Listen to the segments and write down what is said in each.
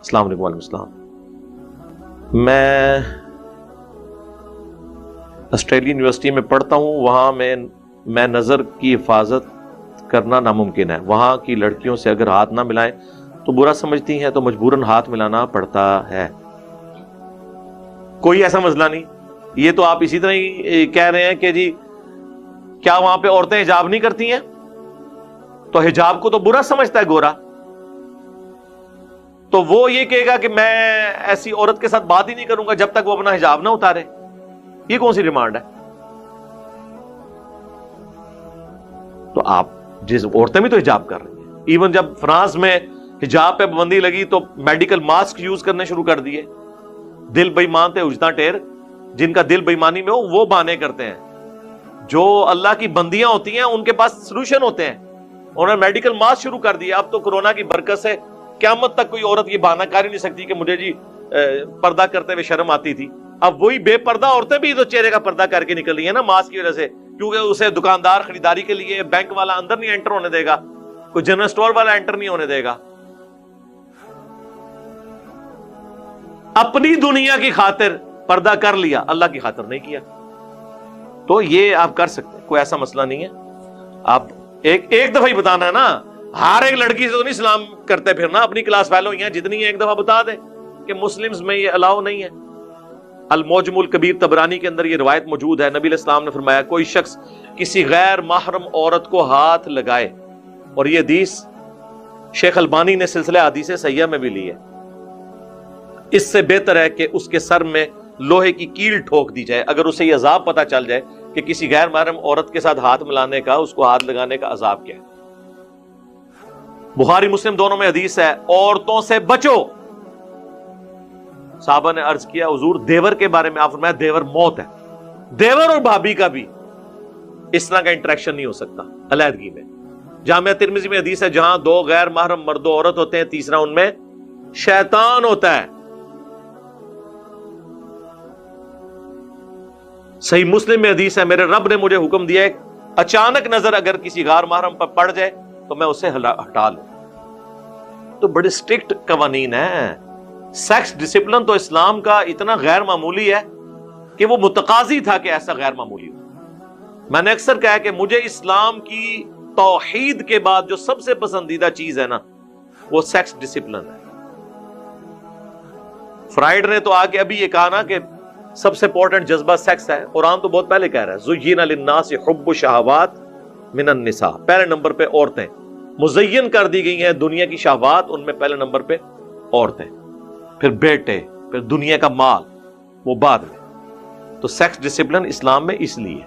السلام علیکم. وعلیکم السلام. میں آسٹریلین یونیورسٹی میں پڑھتا ہوں. وہاں میں نظر کی حفاظت کرنا ناممکن ہے. وہاں کی لڑکیوں سے اگر ہاتھ نہ ملائیں تو برا سمجھتی ہیں، تو مجبوراً ہاتھ ملانا پڑتا ہے. کوئی ایسا مسئلہ نہیں. یہ تو آپ اسی طرح ہی کہہ رہے ہیں کہ جی کیا وہاں پہ عورتیں حجاب نہیں کرتی ہیں؟ تو حجاب کو تو برا سمجھتا ہے گورا، تو وہ یہ کہے گا کہ میں ایسی عورت کے ساتھ بات ہی نہیں کروں گا جب تک وہ اپنا حجاب نہ اتارے. یہ کون سی ڈیمانڈ ہے؟ تو آپ جس عورتیں بھی تو حجاب کر رہی ہیں. ایون جب فرانس میں حجاب پہ پابندی لگی تو میڈیکل ماسک یوز کرنے شروع کر دیے. دل بےمان تھے اجتا ٹیر، جن کا دل بےمانی میں ہو وہ بہانے کرتے ہیں. جو اللہ کی بندیاں ہوتی ہیں ان کے پاس سلوشن ہوتے ہیں. انہوں نے میڈیکل ماسک شروع کر دیا. اب تو کورونا کی برکت سے قیامت تک کوئی عورت یہ بہانہ کر ہی نہیں سکتی کہ مجھے جی پردہ کرتے ہوئے شرم آتی تھی. اب وہی بے پردہ عورتیں بھی تو چہرے کا پردہ کر کے نکل رہی ہیں نا ماسک کی وجہ سے، کیونکہ اسے دکاندار خریداری کے لیے بینک والا اندر نہیں انٹر ہونے دے گا، کوئی جنرل اسٹور والا انٹر نہیں ہونے دے گا. اپنی دنیا کی خاطر پردہ کر لیا، اللہ کی خاطر نہیں کیا. تو یہ آپ کر سکتے ہیں، کوئی ایسا مسئلہ نہیں ہے. آپ ایک دفعہ ہی بتانا ہے نا. ہر ایک لڑکی سے تو نہیں سلام کرتے پھرنا. اپنی کلاس فیلو ہیں جتنی ایک دفعہ بتا دیں کہ مسلمز میں یہ الاؤ نہیں ہے. المعجم الکبیر طبرانی کے اندر یہ روایت موجود ہے. نبی علیہ السلام نے فرمایا کوئی شخص کسی غیر محرم عورت کو ہاتھ لگائے، اور یہ حدیث شیخ البانی نے سلسلہ حدیث صحیحہ میں بھی لی ہے، اس سے بہتر ہے کہ اس کے سر میں لوہے کی کیل ٹھوک دی جائے. اگر اسے یہ عذاب پتہ چل جائے کہ کسی غیر محرم عورت کے ساتھ ہاتھ ملانے کا، اس کو ہاتھ لگانے کا عذاب کیا ہے. بخاری مسلم دونوں میں حدیث ہے عورتوں سے بچو. صحابہ نے عرض کیا حضور دیور کے بارے میں؟ آپ فرمایا دیور موت ہے. دیور اور بھابھی کا بھی اس طرح کا انٹریکشن نہیں ہو سکتا علیحدگی میں. جامعہ ترمذی میں حدیث ہے جہاں دو غیر محرم مرد و عورت ہوتے ہیں، تیسرا ان میں شیطان ہوتا ہے. صحیح مسلم میں حدیث ہے میرے رب نے مجھے حکم دیا ہے اچانک نظر اگر کسی غیر محرم پر پڑ جائے تو میں اسے ہٹا لوں. تو بڑے سٹرکٹ قوانین ہیں. سیکس ڈسپلن تو اسلام کا اتنا غیر معمولی ہے کہ وہ متقاضی تھا کہ ایسا غیر معمولی ہو. میں نے اکثر کہا کہ مجھے اسلام کی توحید کے بعد جو سب سے پسندیدہ چیز ہے نا وہ سیکس ڈسپلن ہے. فرائیڈ نے تو آ کے ابھی یہ کہا نا کہ سب سے امپورٹنٹ جذبہ سیکس ہے. قرآن تو بہت پہلے کہہ رہا ہے زُيِّنَ لِلنَّاسِ حُبُّ الشَّهَوَاتِ مِنَ النِّسَاءِ. پہلے نمبر پہ عورتیں مزین کر دی گئی ہیں. دنیا کی شہوات ان میں پہلے نمبر پہ عورتیں، پھر بیٹے، پھر دنیا کا مال، وہ بعد میں. تو سیکس ڈسپلن اسلام میں اس لیے.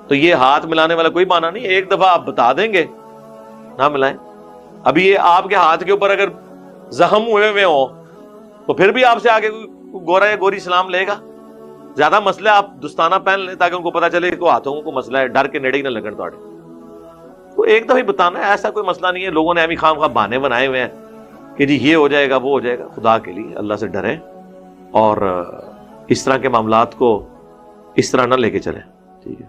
تو یہ ہاتھ ملانے والا کوئی بہانہ نہیں. ایک دفعہ آپ بتا دیں گے نہ ملائیں. ابھی یہ آپ کے ہاتھ کے اوپر اگر زخم ہوئے ہوں تو پھر بھی آپ سے آگے گورا یا گوری سلام لے گا. زیادہ مسئلہ آپ دستانہ پہن لیں تاکہ ان کو پتا چلے کہ ہاتھوں کو مسئلہ ہے، ڈر کے نیڑے ہی نہ لگن توڑے. تو ایک دفعہ ہی بتانا ہے، ایسا کوئی مسئلہ نہیں ہے. لوگوں نے امی خام خواہ بہانے بنائے ہوئے ہیں کہ جی یہ ہو جائے گا وہ ہو جائے گا. خدا کے لیے اللہ سے ڈریں اور اس طرح کے معاملات کو اس طرح نہ لے کے چلیں. ٹھیک ہے.